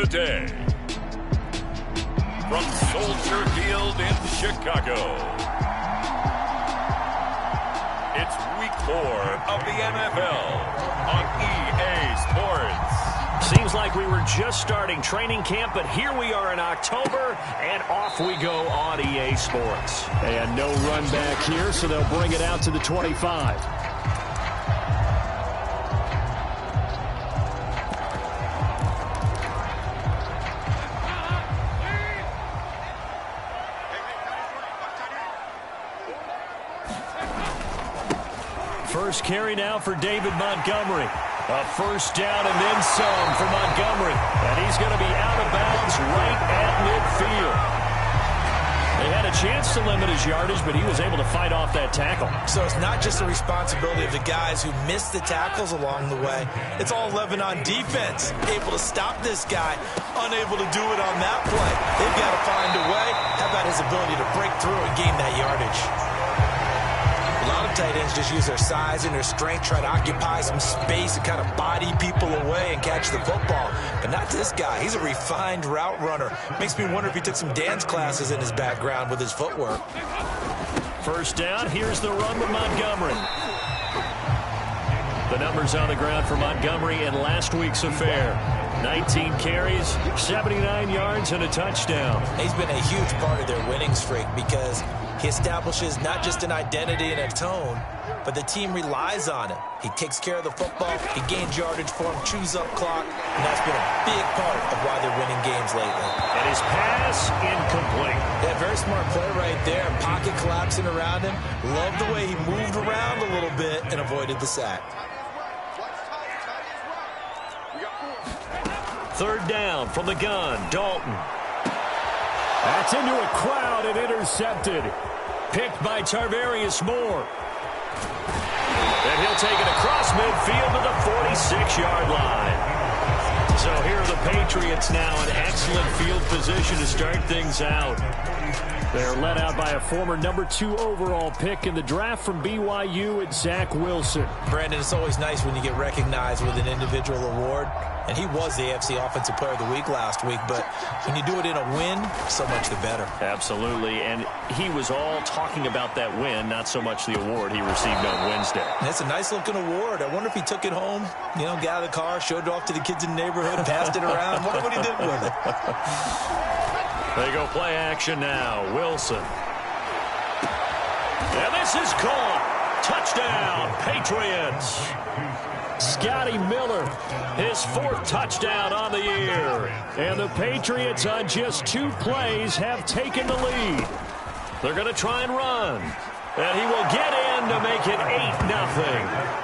the day. From Soldier Field in Chicago, it's Week 4 of the NFL on EA Sports. Seems like we were just starting training camp, but here we are in October, and off we go on EA Sports. And no run back here, so they'll bring it out to the 25. First carry now for David Montgomery. A first down and then some for Montgomery. And he's going to be out of bounds right at midfield. They had a chance to limit his yardage, but he was able to fight off that tackle. So it's not just the responsibility of the guys who missed the tackles along the way. It's all 11 on defense. Able to stop this guy, unable to do it on that play. They've got to find a way. How about his ability to break through and gain that yardage? A lot of tight ends just use their size and their strength, try to occupy some space and kind of body people away and catch the football. But not this guy. He's a refined route runner. Makes me wonder if he took some dance classes in his background with his footwork. First down, here's the run with Montgomery. The numbers on the ground for Montgomery in last week's affair. 19 carries, 79 yards, and a touchdown. He's been a huge part of their winning streak because he establishes not just an identity and a tone, but the team relies on him. He takes care of the football, he gains yardage for him, chews up clock, and that's been a big part of why they're winning games lately. And his pass incomplete. Yeah, very smart play right there. Pocket collapsing around him. Love the way he moved around a little bit and avoided the sack. Third down from the gun, Dalton. That's into a crowd and intercepted. Picked by Tarvarius Moore. And he'll take it across midfield to the 46-yard line. So here are the Patriots now in excellent field position to start things out. They're led out by a former number 2 overall pick in the draft from BYU at Zach Wilson. Brandon, it's always nice when you get recognized with an individual award. And he was the AFC Offensive Player of the Week last week. But when you do it in a win, so much the better. Absolutely. And he was all talking about that win, not so much the award he received on Wednesday. And it's a nice-looking award. I wonder if he took it home, got out of the car, showed it off to the kids in the neighborhood, passed it around. Wonder what he did with it. They go play action now. Wilson. And this is caught. Touchdown, Patriots. Scotty Miller, his 4th touchdown on the year. And the Patriots on just 2 plays have taken the lead. They're going to try and run. And he will get in to make it 8-0.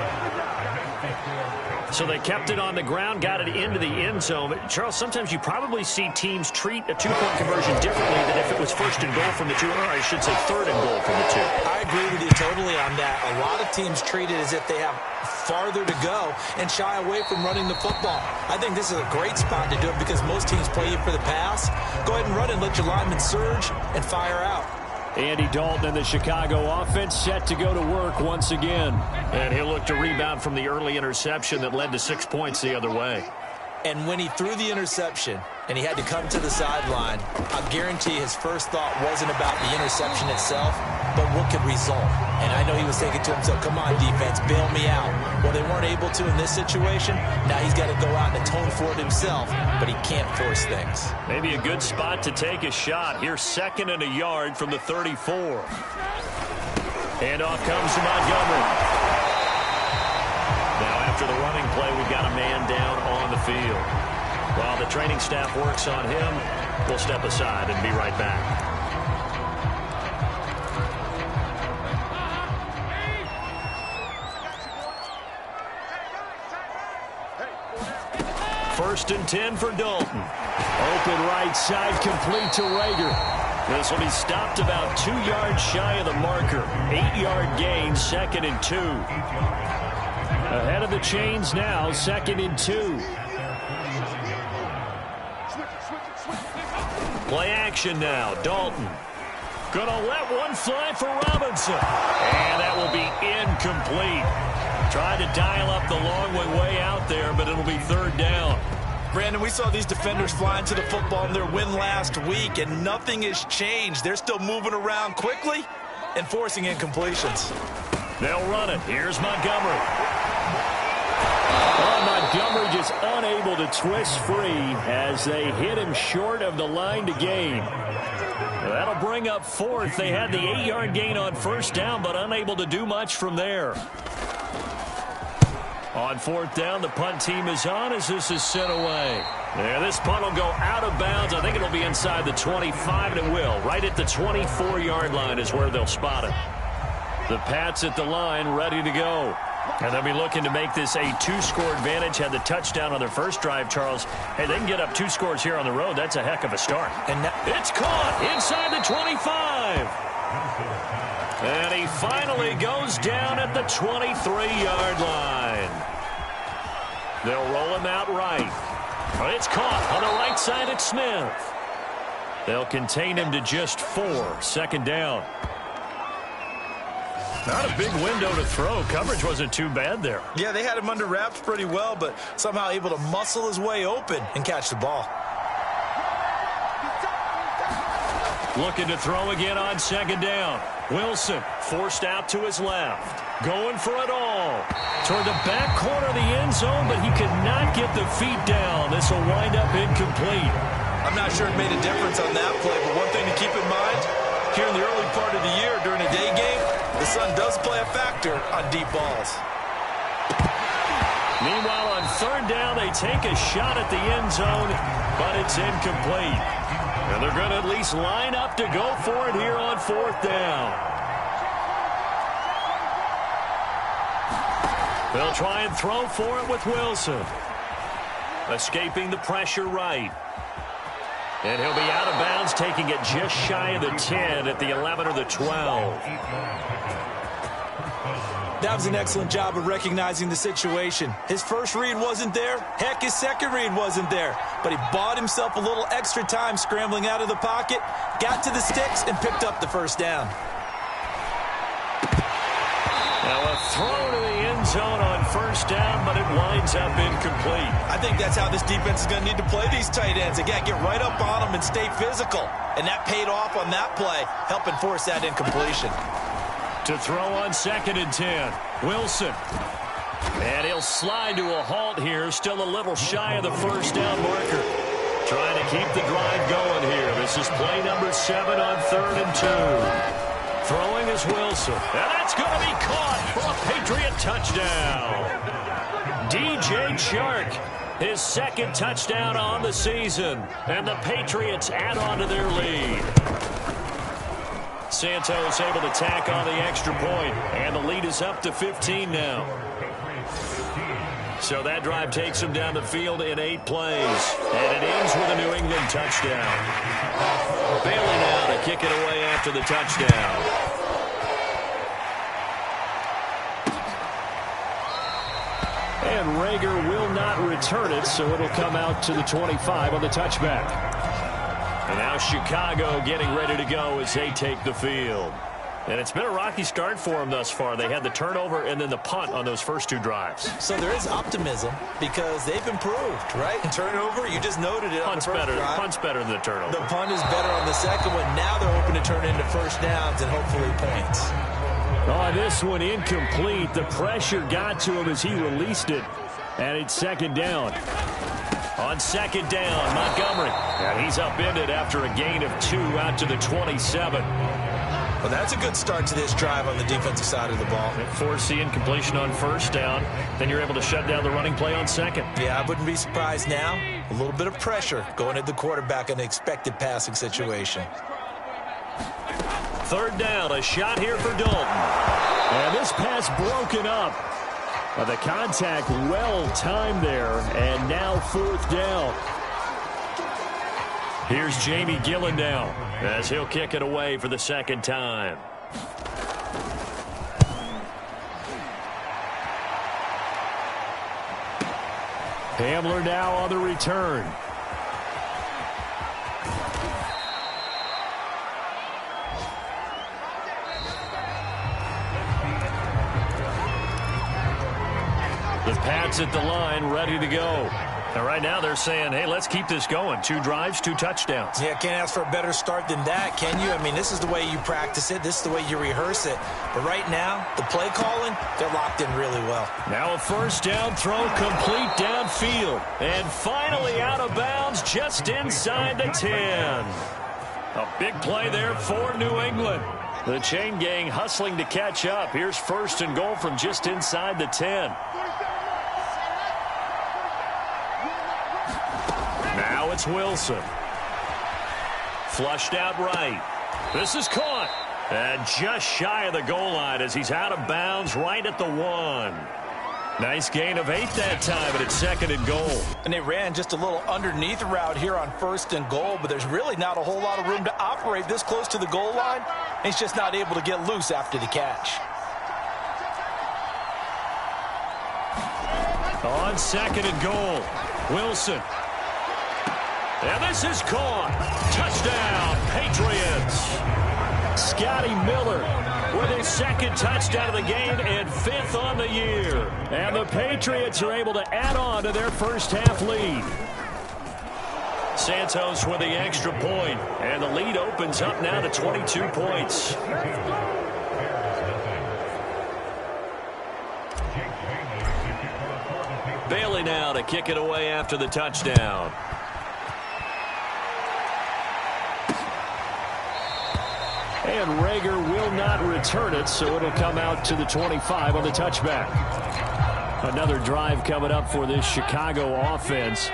So they kept it on the ground, got it into the end zone. Charles, sometimes you probably see teams treat a 2-point conversion differently than if it was first and goal from the 2, or I should say third and goal from the 2. I agree with you totally on that. A lot of teams treat it as if they have farther to go and shy away from running the football. I think this is a great spot to do it because most teams play you for the pass. Go ahead and run and let your linemen surge and fire out. Andy Dalton and the Chicago offense set to go to work once again. And he'll look to rebound from the early interception that led to 6 points the other way. And when he threw the interception and he had to come to the sideline, I guarantee his first thought wasn't about the interception itself, but what could result. And I know he was thinking to himself, come on, defense, bail me out. Well, they weren't able to in this situation. Now he's got to go out and atone for it himself, but he can't force things. Maybe a good spot to take a shot. Here's 2nd and a yard from the 34. And off comes Montgomery. Now after the running play, we've got a man down on the field. While the training staff works on him, we'll step aside and be right back. First and 10 for Dalton. Open right side, complete to Rager. This will be stopped about 2 yards shy of the marker. 8-yard gain, 2nd and 2. Ahead of the chains now, 2nd and 2. Play action now, Dalton. Gonna let one fly for Robinson. And that will be incomplete. Tried to dial up the long way out there, but it'll be 3rd down. Brandon, we saw these defenders flying to the football in their win last week, and nothing has changed. They're still moving around quickly and forcing incompletions. They'll run it. Here's Montgomery. Montgomery just unable to twist free as they hit him short of the line to gain. That'll bring up fourth. They had the 8-yard gain on first down, but unable to do much from there. On fourth down, the punt team is on as this is sent away. Yeah, this punt will go out of bounds. I think it'll be inside the 25, and it will. Right at the 24-yard line is where they'll spot it. The Pats at the line, ready to go. And they'll be looking to make this a 2-score advantage. Had the touchdown on their first drive, Charles. Hey, they can get up 2 scores here on the road. That's a heck of a start. And it's caught inside the 25. And he finally goes down at the 23-yard line. They'll roll him out right. It's caught on the right side at Smith. They'll contain him to just 4. Second down. Not a big window to throw. Coverage wasn't too bad there. Yeah, they had him under wraps pretty well, but somehow able to muscle his way open and catch the ball. Looking to throw again on second down. Wilson forced out to his left. Going for it all. Toward the back corner of the end zone, but he could not get the feet down. This will wind up incomplete. I'm not sure it made a difference on that play, but one thing to keep in mind, here in the early part of the year during a day game, the sun does play a factor on deep balls. Meanwhile, on third down, they take a shot at the end zone, but it's incomplete. And they're going to at least line up to go for it here on fourth down. They'll try and throw for it with Wilson. Escaping the pressure right. And he'll be out of bounds, taking it just shy of the 10 at the 11 or the 12. That was an excellent job of recognizing the situation. His first read wasn't there. Heck, his second read wasn't there. But he bought himself a little extra time scrambling out of the pocket, got to the sticks, and picked up the first down. Now a throw to the end zone on first down, but it winds up incomplete. I think that's how this defense is going to need to play these tight ends. Again, get right up on them and stay physical. And that paid off on that play, helping force that incompletion. To throw on second and 10. Wilson. And he'll slide to a halt here. Still a little shy of the first down marker. Trying to keep the drive going here. This is play number 7 on third and 2. Throwing is Wilson. And that's going to be caught for a Patriot touchdown. DJ Chark, his second touchdown on the season. And the Patriots add on to their lead. Santos able to tack on the extra point, and the lead is up to 15 now. So that drive takes him down the field in 8 plays, and it ends with a New England touchdown. Bailey now to kick it away after the touchdown. And Rager will not return it, so it'll come out to the 25 on the touchback. And now Chicago getting ready to go as they take the field. And it's been a rocky start for them thus far. They had the turnover and then the punt on those first 2 drives. So there is optimism because they've improved, right? Turnover, you just noted it on the first drive. Punt's better than the turnover. The punt is better on the second one. Now they're hoping to turn into first downs and hopefully points. Oh, this one incomplete. The pressure got to him as he released it. And it's second down. On second down, Montgomery. And he's upended after a gain of 2 out to the 27. Well, that's a good start to this drive on the defensive side of the ball. Force the incompletion on first down. Then you're able to shut down the running play on second. Yeah, I wouldn't be surprised now. A little bit of pressure going at the quarterback in an expected passing situation. Third down, a shot here for Dalton. And this pass broken up. The contact well timed there, and now fourth down. Here's Jamie Gillen now as he'll kick it away for the second time. Hamler now on the return. The Pats at the line, ready to go. And right now they're saying, hey, let's keep this going. 2 drives, 2 touchdowns. Yeah, can't ask for a better start than that, can you? I mean, this is the way you practice it. This is the way you rehearse it. But right now, the play calling, they're locked in really well. Now a first down throw complete downfield. And finally out of bounds just inside the 10. A big play there for New England. The chain gang hustling to catch up. Here's first and goal from just inside the 10. Now it's Wilson. Flushed out right. This is caught. And just shy of the goal line as he's out of bounds right at the 1. Nice gain of 8 that time, but it's second and goal. And they ran just a little underneath route here on first and goal, but there's really not a whole lot of room to operate this close to the goal line. He's just not able to get loose after the catch. On second and goal, Wilson. And this is caught. Touchdown, Patriots. Scotty Miller with his second touchdown of the game and 5th on the year. And the Patriots are able to add on to their first half lead. Santos with the extra point, and the lead opens up now to 22 points. Bailey now to kick it away after the touchdown. And Rager will not return it, so it'll come out to the 25 on the touchback. Another drive coming up for this Chicago offense.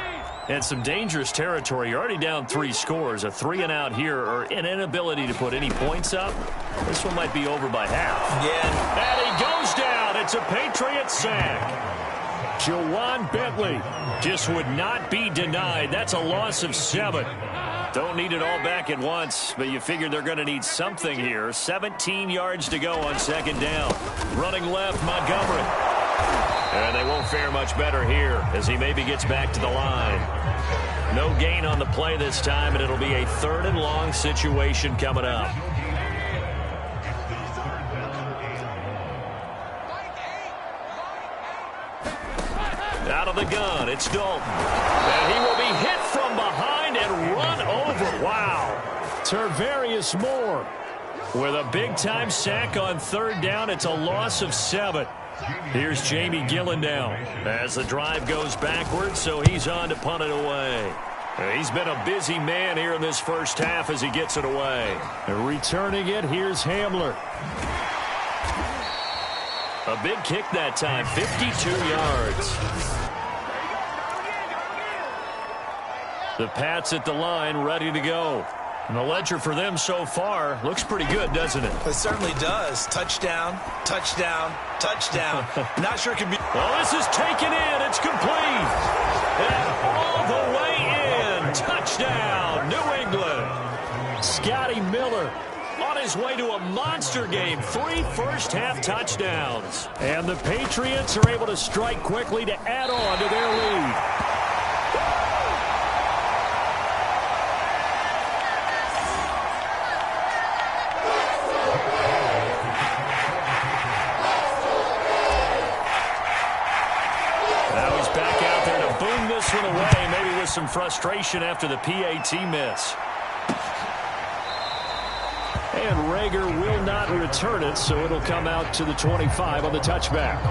And some dangerous territory. You're already down 3 scores. A 3-and-out here or an inability to put any points up. This one might be over by half. Yeah. And he goes down. It's a Patriot sack. Jawan Bentley just would not be denied. That's a loss of 7. Don't need it all back at once, but you figure they're going to need something here. 17 yards to go on second down. Running left, Montgomery. And they won't fare much better here as he maybe gets back to the line. No gain on the play this time, and it'll be a 3rd and long situation coming up. Out of the gun, it's Dalton. And he will be hit from behind and run over. Wow. Tervarius Moore with a big-time sack on 3rd down. It's a loss of 7. Here's Jamie Gillen now as the drive goes backwards, so he's on to punt it away. He's been a busy man here in this first half as he gets it away. Returning it, here's Hamler. A big kick that time, 52 yards. The Pats at the line, ready to go. And the ledger for them so far looks pretty good, doesn't it? It certainly does. Touchdown, touchdown, touchdown. Not sure it can be. Well, this is taken in. It's complete. And all the way in. Touchdown, New England. Scotty Miller on his way to a monster game. 3 first-half touchdowns. And the Patriots are able to strike quickly to add on to their lead. This one away, maybe with some frustration after the PAT miss. And Rager will not return it, so it'll come out to the 25 on the touchback.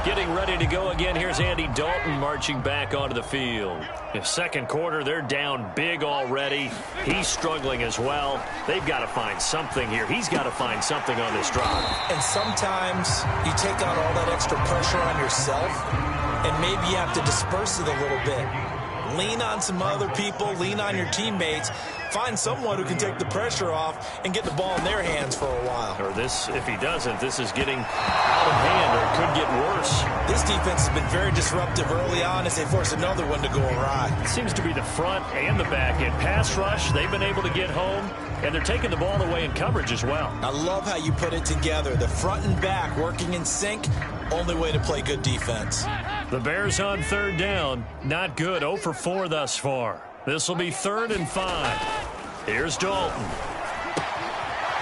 Getting ready to go again, here's Andy Dalton marching back onto the field. In second quarter, they're down big already. He's struggling as well. They've got to find something here. He's got to find something on this drive. And sometimes you take on all that extra pressure on yourself, and maybe you have to disperse it a little bit. Lean on some other people, lean on your teammates, find someone who can take the pressure off and get the ball in their hands for a while. Or this, if he doesn't, this is getting out of hand, or it could get worse. This defense has been very disruptive early on as they force another one to go awry. It seems to be the front and the back end. Pass rush, they've been able to get home, and they're taking the ball away in coverage as well. I love how you put it together. The front and back working in sync, only way to play good defense. The Bears on 3rd down. Not good. 0 for 4 thus far. This will be 3rd and 5. Here's Dalton.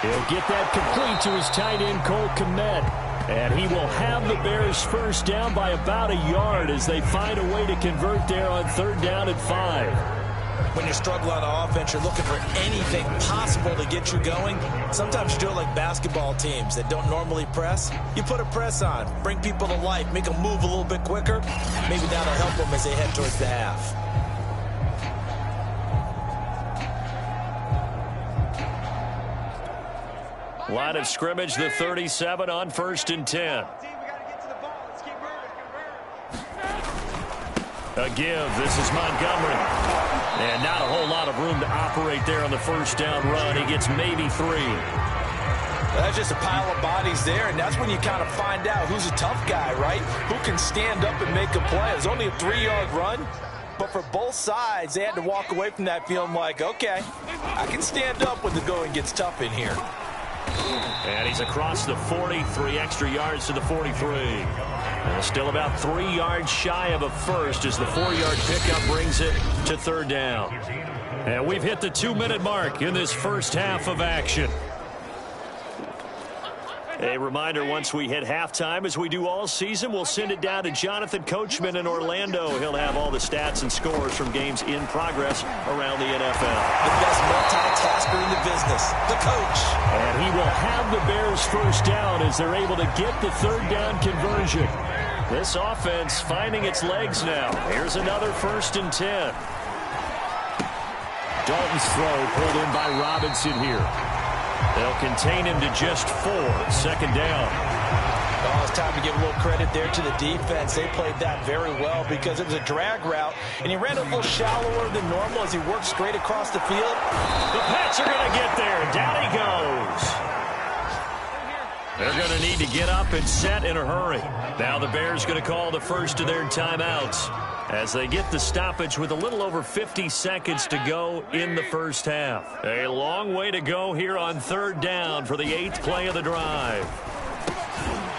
He'll get that complete to his tight end, Cole Kmet. And he will have the Bears first down by about a yard as they find a way to convert there on 3rd down and 5. When you struggle on offense, you're looking for anything possible to get you going. Sometimes you do it like basketball teams that don't normally press. You put a press on, bring people to life, make them move a little bit quicker. Maybe that'll help them as they head towards the half. Line of scrimmage, the 37 on 1st and 10. A give. This is Montgomery. And not a whole lot of room to operate there on the first down run. He gets maybe 3. That's just a pile of bodies there, and that's when you kind of find out who's a tough guy, right? Who can stand up and make a play. It was only a 3-yard run, but for both sides, they had to walk away from that feeling like, okay, I can stand up when the going gets tough in here. And he's across the 40, 3 extra yards to the 43. And still about 3 yards shy of a first as the 4-yard pickup brings it to 3rd down. And we've hit the 2-minute mark in this first half of action. A reminder, once we hit halftime, as we do all season, we'll send it down to Jonathan Coachman in Orlando. He'll have all the stats and scores from games in progress around the NFL. The best multitasker in the business, the coach. And he will have the Bears first down as they're able to get the 3rd down conversion. This offense finding its legs now. Here's another 1st and 10. Dalton's throw pulled in by Robinson here. They'll contain him to just 4. 2nd down. Oh, it's time to give a little credit there to the defense. They played that very well because it was a drag route, and he ran a little shallower than normal as he worked straight across the field. The Pats are going to get there. Down he goes. They're going to need to get up and set in a hurry. Now the Bears going to call the first of their timeouts as they get the stoppage with a little over 50 seconds to go in the first half. A long way to go here on 3rd down for the 8th play of the drive.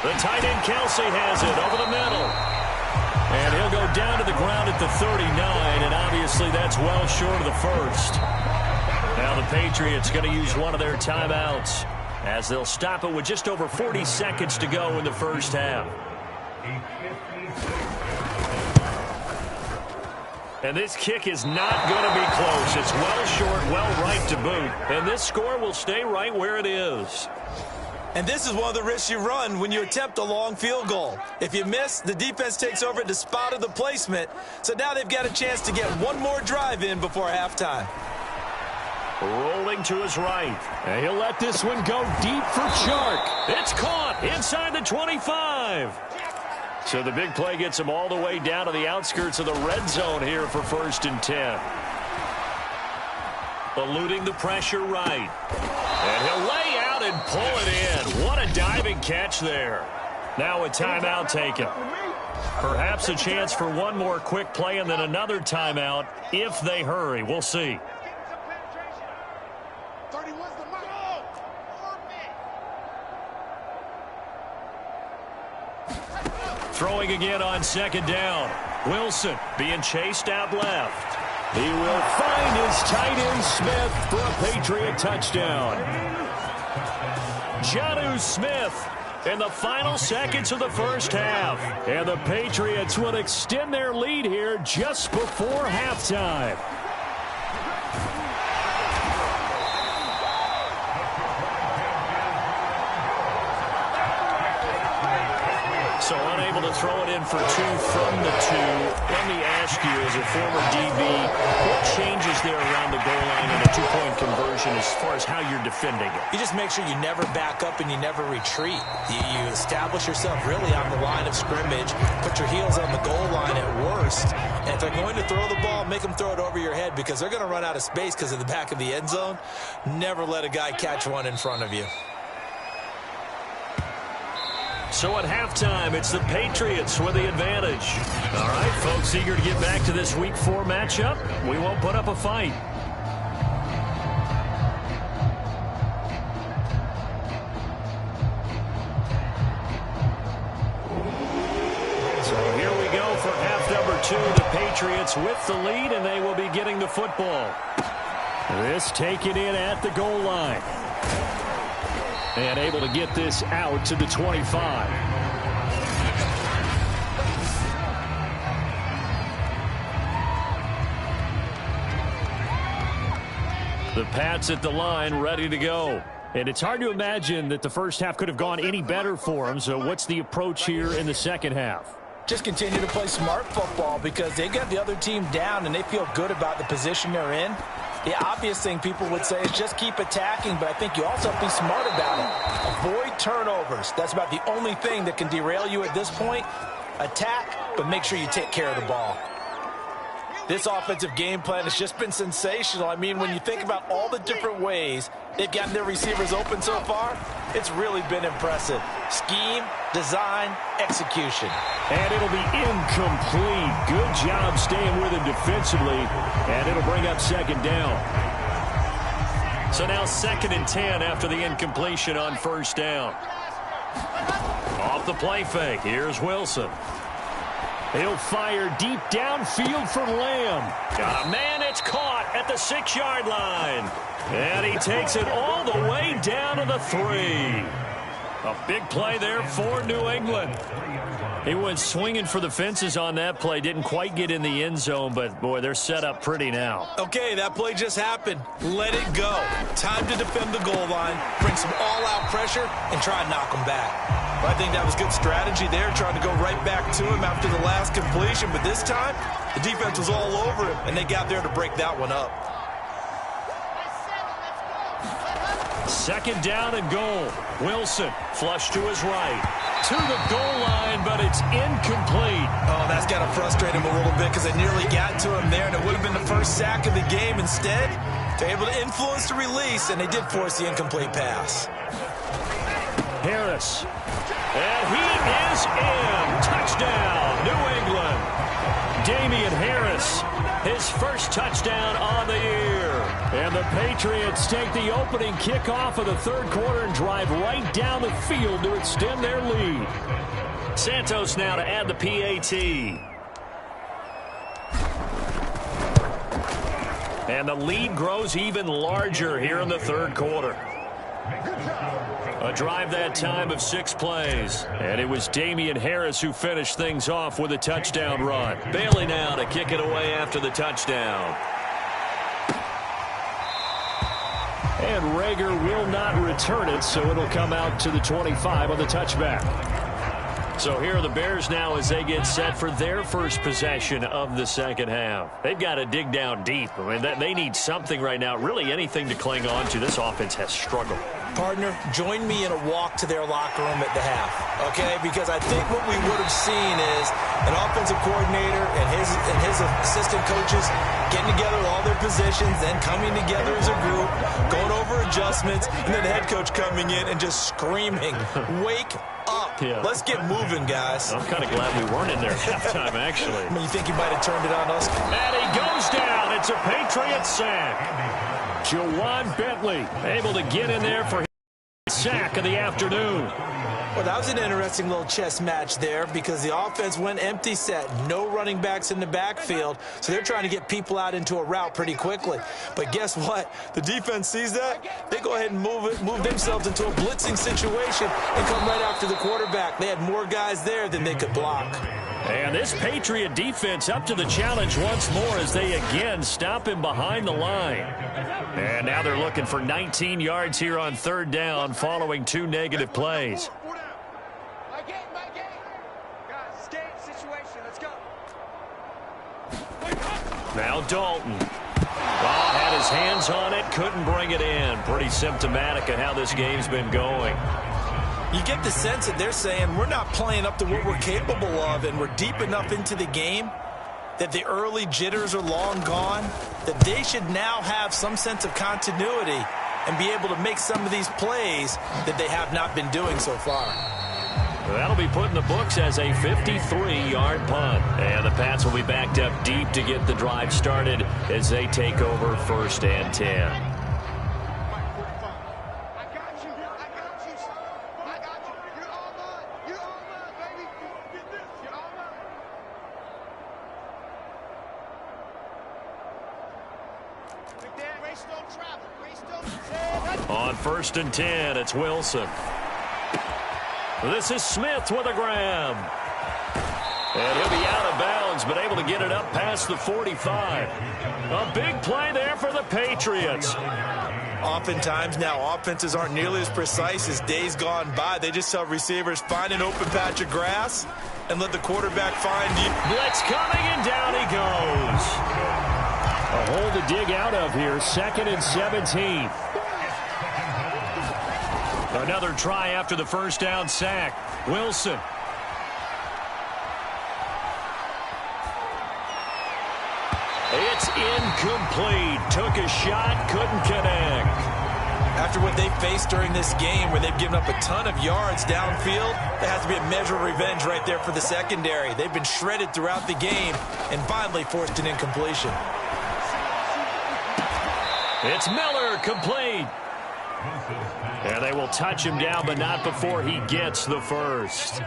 The tight end Kelsey has it over the middle. And he'll go down to the ground at the 39, and obviously that's well short of the first. Now the Patriots going to use one of their timeouts as they'll stop it with just over 40 seconds to go in the first half. And this kick is not going to be close. It's well short, well right to boot. And this score will stay right where it is. And this is one of the risks you run when you attempt a long field goal. If you miss, the defense takes over at the spot of the placement. So now they've got a chance to get one more drive in before halftime. Rolling to his right. And he'll let this one go deep for Chark. It's caught inside the 25. So the big play gets him all the way down to the outskirts of the red zone here for 1st and 10. Eluding the pressure right. And he'll lay out and pull it in. What a diving catch there. Now a timeout taken. Perhaps a chance for one more quick play and then another timeout if they hurry. We'll see. Throwing again on 2nd down. Wilson being chased out left. He will find his tight end Smith for a Patriot touchdown. Jonnu Smith in the final seconds of the first half. And the Patriots will extend their lead here just before halftime. So unable to throw it in for 2 from the 2. Let me ask you, as a former DB, what changes there around the goal line in a 2-point conversion as far as how you're defending it? You just make sure you never back up and you never retreat. You establish yourself really on the line of scrimmage, put your heels on the goal line at worst, and if they're going to throw the ball, make them throw it over your head because they're going to run out of space because of the back of the end zone. Never let a guy catch one in front of you. So at halftime, it's the Patriots with the advantage. All right, folks, eager to get back to this Week 4 matchup. We won't put up a fight. So here we go for half number 2. The Patriots with the lead, and they will be getting the football. This taken in at the goal line. And able to get this out to the 25. The Pats at the line, ready to go. And it's hard to imagine that the first half could have gone any better for them. So what's the approach here in the second half? Just continue to play smart football because they got the other team down and they feel good about the position they're in. The obvious thing people would say is just keep attacking, but I think you also have to be smart about it. Avoid turnovers. That's about the only thing that can derail you at this point. Attack, but make sure you take care of the ball. This offensive game plan has just been sensational. I mean, when you think about all the different ways they've gotten their receivers open so far, it's really been impressive. Scheme, design, execution. And it'll be incomplete. Good job staying with him defensively, and it'll bring up second down. So now 2nd and 10 after the incompletion on first down. Off the play fake, here's Wilson. He'll fire deep downfield for Lamb. Got a man, it's caught at the 6-yard line. And he takes it all the way down to the 3. A big play there for New England. He went swinging for the fences on that play. Didn't quite get in the end zone, but, boy, they're set up pretty now. Okay, that play just happened. Let it go. Time to defend the goal line, bring some all-out pressure, and try and knock them back. Well, I think that was good strategy there, trying to go right back to him after the last completion. But this time, the defense was all over him, and they got there to break that one up. 2nd down and goal. Wilson flush to his right. To the goal line, but it's incomplete. Oh, that's got to frustrate him a little bit because they nearly got to him there, and it would have been the first sack of the game. Instead, they're able to influence the release, and they did force the incomplete pass. Harris. And he is in. Touchdown, New England. Damian Harris, his first touchdown on the year. And the Patriots take the opening kickoff of the third quarter and drive right down the field to extend their lead. Santos now to add the PAT. And the lead grows even larger here in the third quarter. A drive that time of 6 plays. And it was Damian Harris who finished things off with a touchdown run. Bailey now to kick it away after the touchdown. And Rager will not return it, so it'll come out to the 25 on the touchback. So here are the Bears now as they get set for their first possession of the second half. They've got to dig down deep. I mean, they need something right now, really anything to cling on to. This offense has struggled. Partner, join me in a walk to their locker room at the half, okay? Because I think what we would have seen is an offensive coordinator and his assistant coaches getting together all their positions, then coming together as a group, going over adjustments, and then the head coach coming in and just screaming, wake up. Yeah. Let's get moving, guys. I'm kind of glad we weren't in there at halftime, actually. I mean, you think he might have turned it on us? And he goes down. It's a Patriot sack. Jawan Bentley able to get in there for his sack of the afternoon. Well, that was an interesting little chess match there because the offense went empty set. No running backs in the backfield, so they're trying to get people out into a route pretty quickly. But guess what? The defense sees that. They go ahead and move themselves into a blitzing situation and come right after the quarterback. They had more guys there than they could block. And this Patriot defense up to the challenge once more as they again stop him behind the line. And now they're looking for 19 yards here on third down following 2 negative plays. Now Dalton. Had his hands on it, couldn't bring it in. Pretty symptomatic of how this game's been going. You get the sense that they're saying we're not playing up to what we're capable of, and we're deep enough into the game that the early jitters are long gone, that they should now have some sense of continuity and be able to make some of these plays that they have not been doing so far. That'll be put in the books as a 53-yard punt. And the Pats will be backed up deep to get the drive started as they take over 1st and 10. On 1st and 10, it's Wilson. This is Smith with a grab. And he'll be out of bounds, but able to get it up past the 45. A big play there for the Patriots. Oftentimes now, offenses aren't nearly as precise as days gone by. They just tell receivers, find an open patch of grass and let the quarterback find you. Blitz coming, and down he goes. A hole to dig out of here, 2nd and 17. Another try after the first down sack. Wilson. It's incomplete. Took a shot, couldn't connect. After what they faced during this game where they've given up a ton of yards downfield, there has to be a measure of revenge right there for the secondary. They've been shredded throughout the game and finally forced an incompletion. It's Miller, complete. And they will touch him down, but not before he gets the first.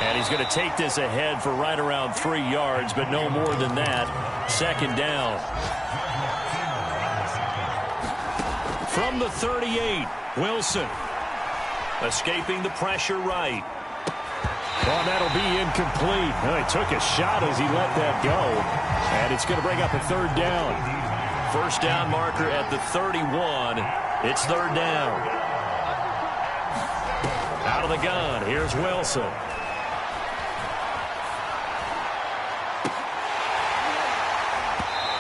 And he's going to take this ahead for right around 3 yards, but no more than that. 2nd down. From the 38, Wilson. Escaping the pressure right. Well, that'll be incomplete. Well, he took a shot as he let that go. And it's going to bring up a 3rd down. First down marker at the 31. It's 3rd down. Out of the gun, here's Wilson.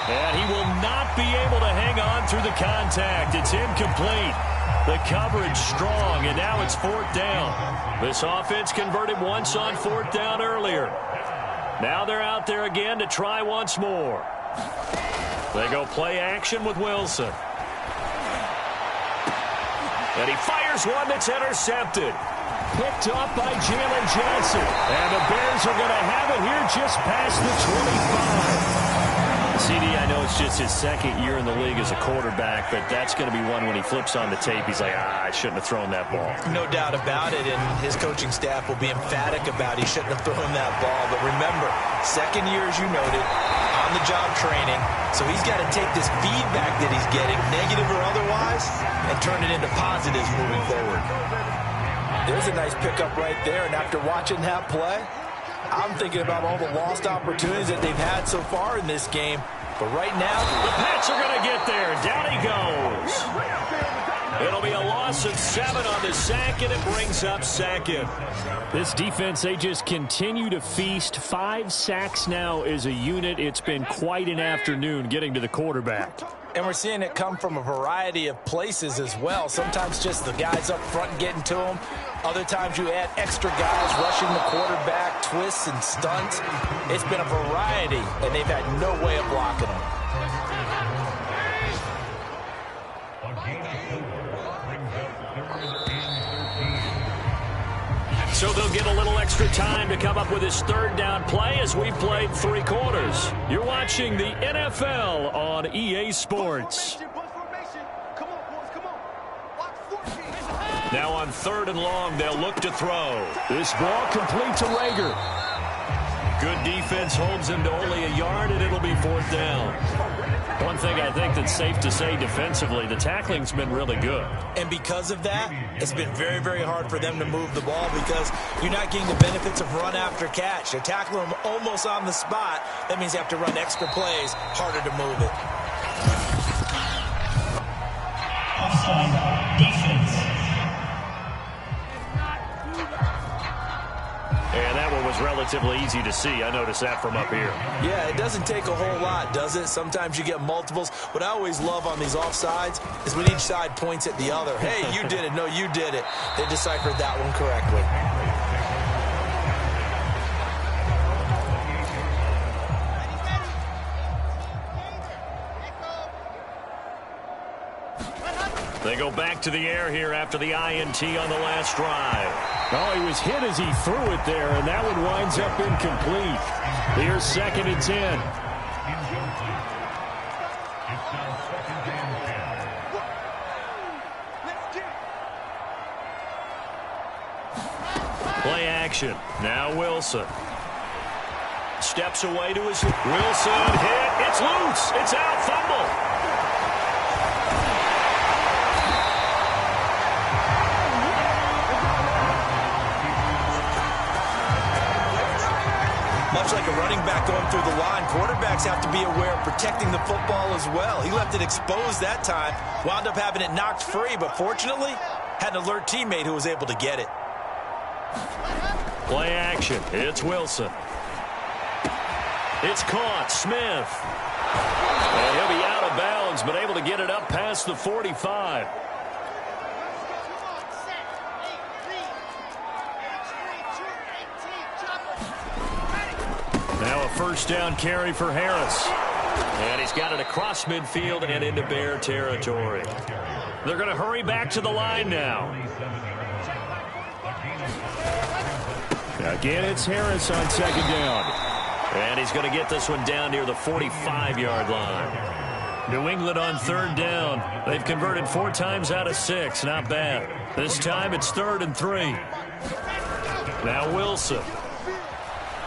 And he will not be able to hang on through the contact. It's incomplete. The coverage strong, and now it's 4th down. This offense converted once on 4th down earlier. Now they're out there again to try once more. They go play action with Wilson. And he fires one that's intercepted. Picked up by Jalen Johnson. And the Bears are going to have it here just past the 25. CD, I know it's just his 2nd year in the league as a quarterback, but that's going to be one when he flips on the tape, he's like, I shouldn't have thrown that ball. No doubt about it, and his coaching staff will be emphatic about he shouldn't have thrown that ball. But remember, 2nd year, as you noted, on-the-job training, so he's got to take this feedback that he's getting, negative or otherwise, and turn it into positives moving forward. There's a nice pickup right there, and after watching that play, I'm thinking about all the lost opportunities that they've had so far in this game. But right now, the Pats are going to get there. Down he goes. It'll be a loss of 7 on the sack, and it brings up 2nd. This defense, they just continue to feast. 5 sacks now as a unit. It's been quite an afternoon getting to the quarterback. And we're seeing it come from a variety of places as well. Sometimes just the guys up front getting to them. Other times you add extra guys rushing the quarterback, twists and stunts. It's been a variety, and they've had no way of blocking them. So they'll get a little extra time to come up with his 3rd down play as we played 3 quarters. You're watching the NFL on EA Sports. Now on 3rd and long, they'll look to throw. This ball complete to Rager. Good defense holds him to only a yard, and it'll be 4th down. One thing I think that's safe to say defensively, the tackling's been really good. And because of that, it's been very, very hard for them to move the ball because you're not getting the benefits of run after catch. They're tackling them almost on the spot. That means you have to run extra plays, harder to move it. Offside defense. And that one was relatively easy to see. I noticed that from up here. Yeah, it doesn't take a whole lot, does it? Sometimes you get multiples. What I always love on these offsides is when each side points at the other. Hey, you did it. No, you did it. They deciphered that one correctly. They go back to the air here after the INT on the last drive. Oh, he was hit as he threw it there, and that one winds up incomplete. Here's 2nd and 10. Play action. Now Wilson. Steps away to his Wilson hit. It's loose. It's out. Fumble. Much like a running back going through the line, quarterbacks have to be aware of protecting the football as well. He left it exposed that time, wound up having it knocked free, but fortunately had an alert teammate who was able to get it. Play action. It's Wilson. It's caught. Smith. And he'll be out of bounds, but able to get it up past the 45. Now a first down carry for Harris. And he's got it across midfield and into Bear territory. They're going to hurry back to the line now. Again, it's Harris on second down. And he's going to get this one down near the 45-yard line. New England on third down. They've converted 4 times out of 6. Not bad. This time it's 3rd and 3. Now Wilson.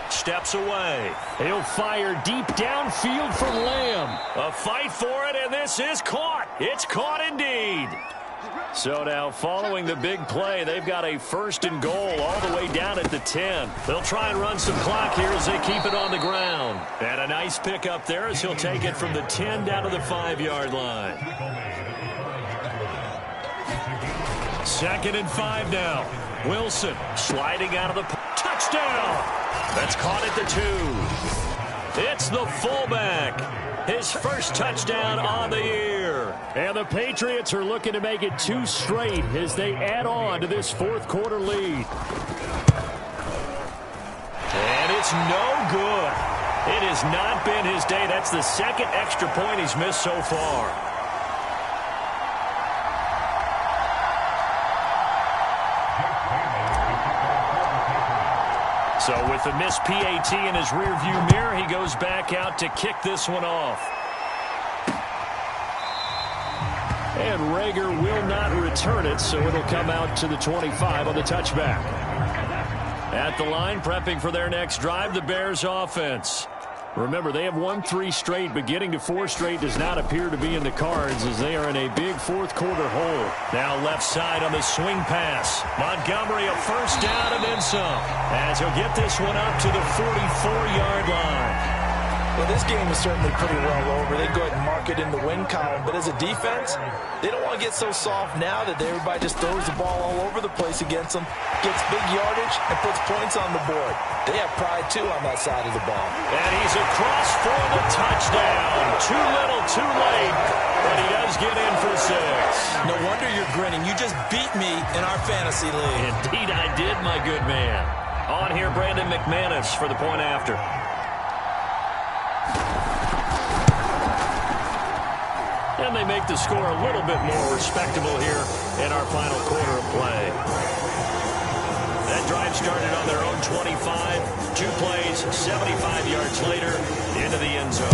Steps away. He'll fire deep downfield for Lamb. A fight for it, and this is caught. It's caught indeed. So now following the big play, they've got a 1st and goal all the way down at the 10. They'll try and run some clock here as they keep it on the ground. And a nice pick up there as he'll take it from the 10 down to the 5-yard line. 2nd and 5 now. Wilson sliding out of the touchdown. That's caught at the 2. It's the fullback. His first touchdown on the year. And the Patriots are looking to make it 2 straight as they add on to this 4th quarter lead. And it's no good. It has not been his day. That's the 2nd extra point he's missed so far. So with the missed PAT in his rearview mirror, he goes back out to kick this one off. And Rager will not return it, so it'll come out to the 25 on the touchback. At the line, prepping for their next drive, the Bears offense. Remember, they have won 3 straight, but getting to 4 straight does not appear to be in the cards as they are in a big 4th quarter hole. Now left side on the swing pass. Montgomery a first down and then some, as he'll get this one up to the 44-yard line. Well, this game is certainly pretty well over. They go ahead and mark it in the win column. But as a defense, they don't want to get so soft now that everybody just throws the ball all over the place against them, gets big yardage, and puts points on the board. They have pride, too, on that side of the ball. And he's across for the touchdown. Too little, too late, but he does get in for 6. No wonder you're grinning. You just beat me in our fantasy league. Indeed, I did, my good man. On here, Brandon McManus for the point after. And they make the score a little bit more respectable here in our final quarter of play. That drive started on their own 25. 2 plays, 75 yards later, into the end zone.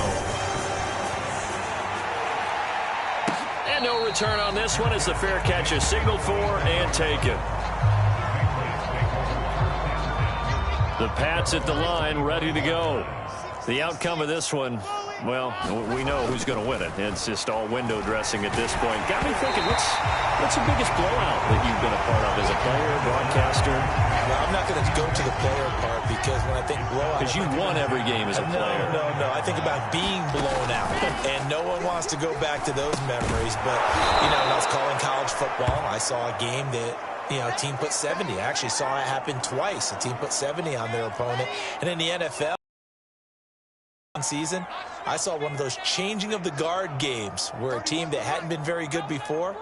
And no return on this one as the fair catch is signaled for and taken. The Pats at the line, ready to go. The outcome of this one, well, we know who's going to win it. It's just all window dressing at this point. Got me thinking, what's the biggest blowout that you've been a part of as a player, broadcaster? Well, I'm not going to go to the player part because when I think blowout... Because you won every game as a player. No. I think about being blown out. And no one wants to go back to those memories. But, you know, when I was calling college football, I saw a game that... You know, a team put 70. I actually saw it happen twice. A team put 70 on their opponent. And in the NFL season, I saw one of those changing of the guard games where a team that hadn't been very good before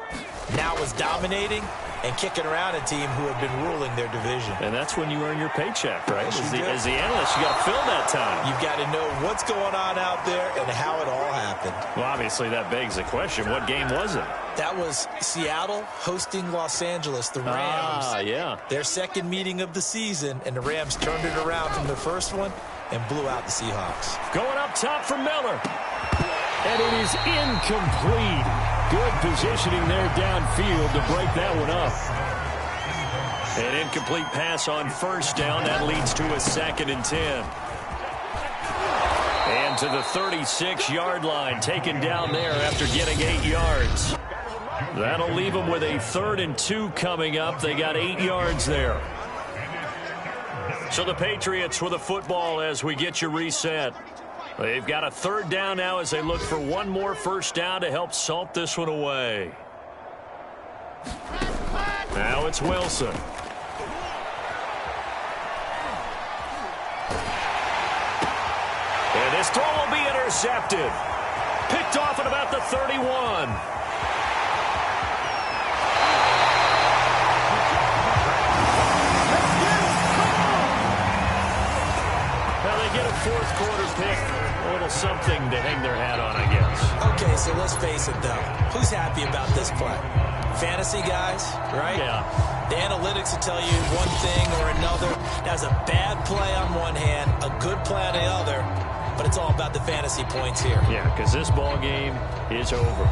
now was dominating and kicking around a team who had been ruling their division. And that's when you earn your paycheck, right? As the analyst, you got to fill that time. You've got to know what's going on out there and how it all happened. Well, obviously that begs the question, what game was it? That was Seattle hosting Los Angeles, the Rams. Yeah. Their second meeting of the season, and the Rams turned it around from the first one and blew out the Seahawks. Going up top for Miller. And it is incomplete. Good positioning there downfield to break that one up. An incomplete pass on first down. That leads to a 2nd and 10. Wilson to the 36-yard line, taken down there after getting 8 yards. That'll leave them with a 3rd and 2 coming up. They got 8 yards there. So the Patriots with the football as we get you reset. They've got a 3rd down now as they look for one more first down to help salt this one away. Now it's Wilson. And this throw will be intercepted. Picked off at about the 31. Well, they get a 4th quarter pick. A little something to hang their hat on, I guess. Okay, so let's face it, though. Who's happy about this play? Fantasy guys, right? Yeah. The analytics will tell you one thing or another. That's a bad play on one hand, a good play on the other, but it's all about the fantasy points here. Yeah, because this ball game is over.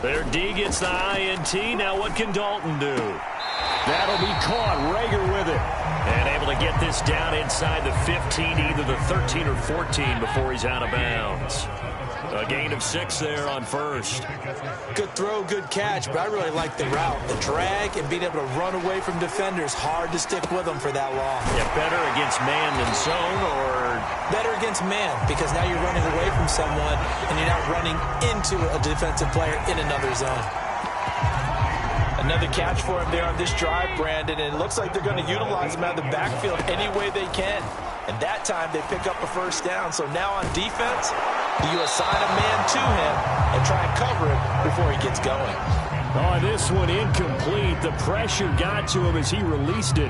Their D gets the INT. Now what can Dalton do? That'll be caught. Rager with it. And able to get this down inside the 15, either the 13 or 14 before he's out of bounds. A gain of 6 there on first. Good throw, good catch, but I really like the route. The drag and being able to run away from defenders, hard to stick with them for that long. Yeah, better against man than zone, or? Better against man, because now you're running away from someone and you're not running into a defensive player in another zone. Another catch for him there on this drive, Brandon, and it looks like they're going to utilize him out of the backfield any way they can. And that time they pick up a first down. So now on defense, you assign a man to him and try and cover it before he gets going. Oh, this one incomplete. The pressure got to him as he released it.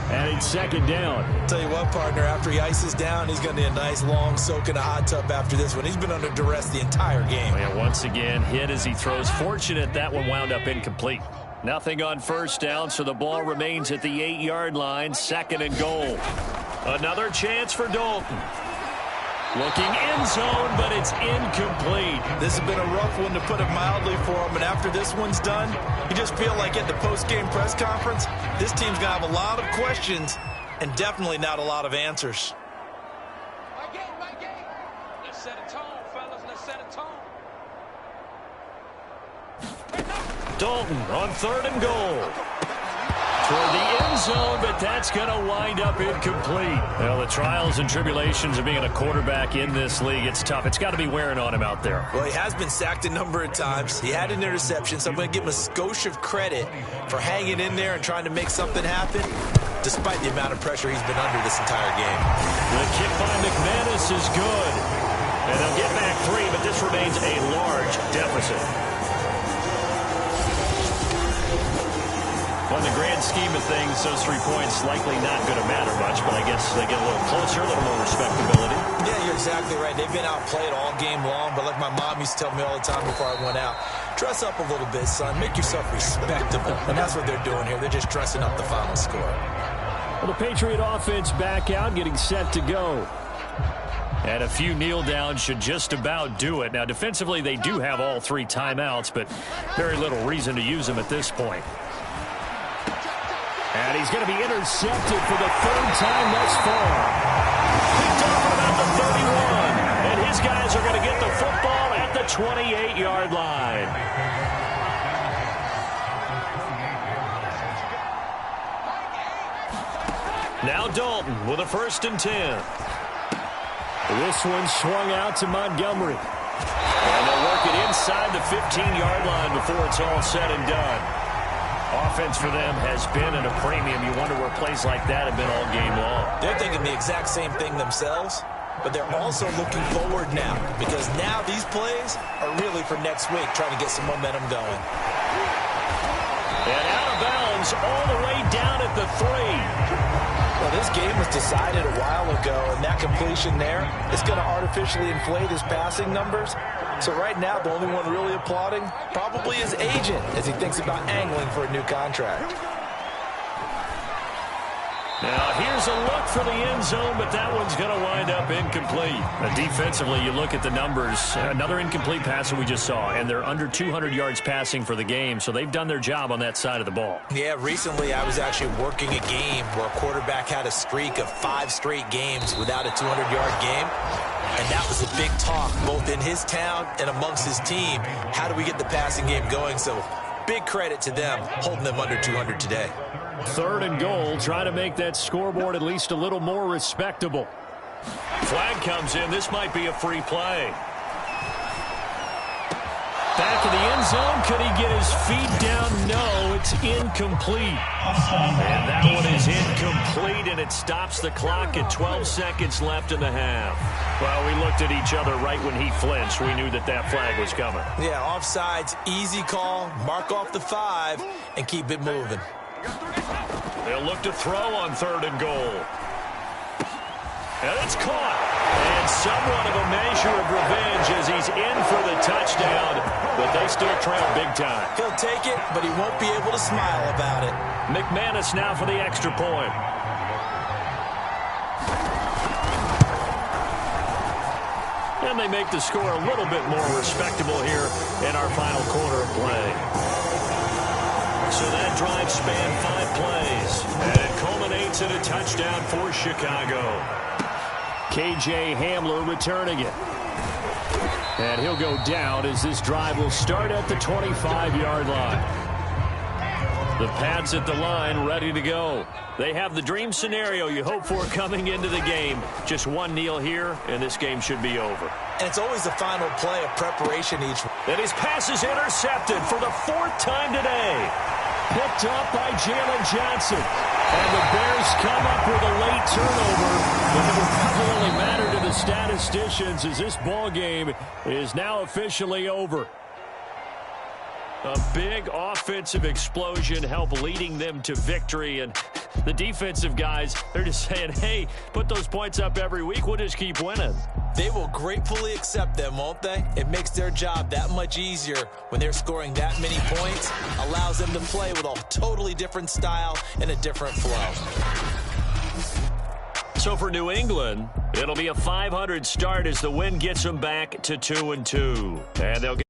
And it's 2nd down. Tell you what, partner, after he ices down, he's going to need a nice long soak in a hot tub after this one. He's been under duress the entire game. And once again, hit as he throws. Fortunate that one wound up incomplete. Nothing on first down, so the ball remains at the 8-yard line. 2nd and goal. Another chance for Dalton. Looking end zone, but it's incomplete. This has been a rough one, to put it mildly, for him. And after this one's done, you just feel like at the post-game press conference, this team's going to have a lot of questions and definitely not a lot of answers. Let's set a tone, fellas. Let's set a tone. Dalton on 3rd and goal. Toward the end zone, but that's going to wind up incomplete. Well, the trials and tribulations of being a quarterback in this league, it's tough. It's got to be wearing on him out there. Well, he has been sacked a number of times. He had an interception, so I'm going to give him a skosh of credit for hanging in there and trying to make something happen, despite the amount of pressure he's been under this entire game. The kick by McManus is good. And they'll get back 3, but this remains a large deficit. On the grand scheme of things, those 3 points likely not going to matter much, but I guess they get a little closer, a little more respectability. Yeah, you're exactly right. They've been outplayed all game long, but like my mom used to tell me all the time before I went out, dress up a little bit, son. Make yourself respectable. And that's what they're doing here. They're just dressing up the final score. Well, the Patriot offense back out, getting set to go. And a few kneel downs should just about do it. Now, defensively, they do have all 3 timeouts, but very little reason to use them at this point. And he's going to be intercepted for the 3rd time thus far. Picked off at about the 31. And his guys are going to get the football at the 28-yard line. Now Dalton with a 1st and 10. This one swung out to Montgomery. And they'll work it inside the 15-yard line before it's all said and done. Offense for them has been at a premium. You wonder where plays like that have been all game long. They're thinking the exact same thing themselves, but they're also looking forward now, because now these plays are really for next week, trying to get some momentum going. And out of bounds all the way down at the 3. Well, this game was decided a while ago, and that completion there is going to artificially inflate his passing numbers. So right now, the only one really applauding probably his agent as he thinks about angling for a new contract. Now, here's a look for the end zone, but that one's going to wind up incomplete. Defensively, you look at the numbers. Another incomplete pass that we just saw, and they're under 200 yards passing for the game, so they've done their job on that side of the ball. Yeah, recently I was actually working a game where a quarterback had a streak of 5 straight games without a 200-yard game, and that was a big talk both in his town and amongst his team. How do we get the passing game going? So big credit to them holding them under 200 today. 3rd and goal. Try to make that scoreboard at least a little more respectable. Flag comes in. This might be a free play. Back in the end zone. Could he get his feet down? No, it's incomplete. And that one is incomplete, and it stops the clock at 12 seconds left in the half. Well, we looked at each other right when he flinched. We knew that that flag was coming. Yeah, offsides, easy call. Mark off the 5 and keep it moving. They'll look to throw on 3rd and goal. And it's caught. And somewhat of a measure of revenge as he's in for the touchdown, but they still trail big time. He'll take it, but he won't be able to smile about it. McManus now for the extra point. And they make the score a little bit more respectable here in our final quarter of play. So that drive spanned 5 plays, and it culminates in a touchdown for Chicago. K.J. Hamler returning it. And he'll go down as this drive will start at the 25-yard line. The pads at the line ready to go. They have the dream scenario you hope for coming into the game. Just one kneel here, and this game should be over. And it's always the final play of preparation each. And his pass is intercepted for the 4th time today. Picked up by Jalen Johnson. And the Bears come up with a late turnover. But it will probably only matter to the statisticians as this ball game is now officially over. A big offensive explosion helped leading them to victory. And the defensive guys, they're just saying, hey, put those points up every week. We'll just keep winning. They will gratefully accept them, won't they? It makes their job that much easier when they're scoring that many points. Allows them to play with a totally different style and a different flow. So for New England, it'll be a 500 start as the win gets them back to 2-2. And they'll get